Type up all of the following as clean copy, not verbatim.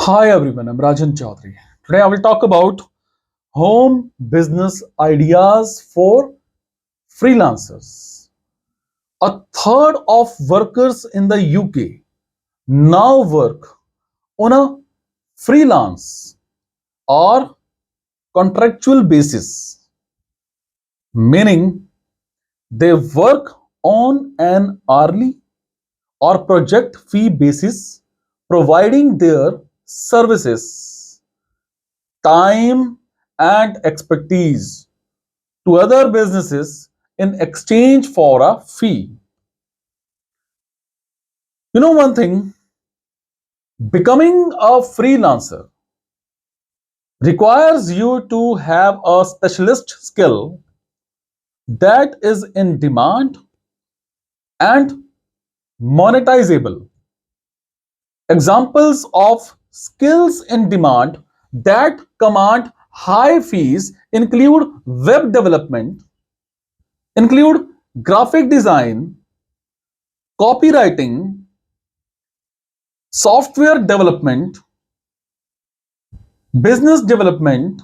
Hi everyone, I'm Rajan Chaudhary. Today I will talk about home business ideas for freelancers. A third of workers in the UK now work on a freelance or contractual basis, meaning they work on an hourly or project fee basis, providing their services, time, and expertise to other businesses in exchange for a fee. You know one thing, becoming a freelancer requires you to have a specialist skill that is in demand and monetizable. Examples of skills in demand that command high fees include web development, include graphic design, copywriting, software development, business development,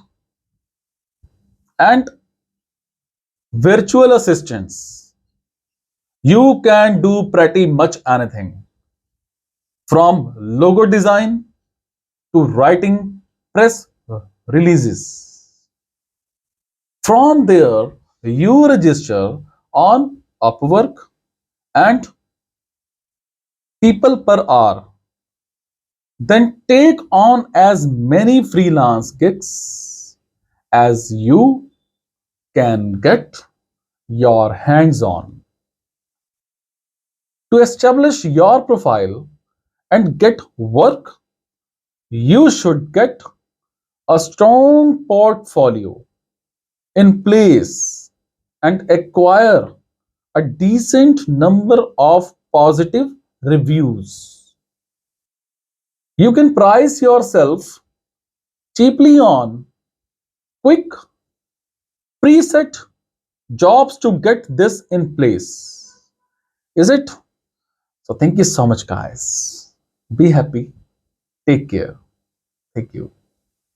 and virtual assistants. You can do pretty much anything from logo design to writing press releases. From there, you register on Upwork and people per hour. Then take on as many freelance gigs as you can get your hands on. To establish your profile and get work, you should get a strong portfolio in place and acquire a decent number of positive reviews. You can price yourself cheaply on quick preset jobs to get this in place. Is it? So, thank you so much, guys. Be happy. Take care. Thank you.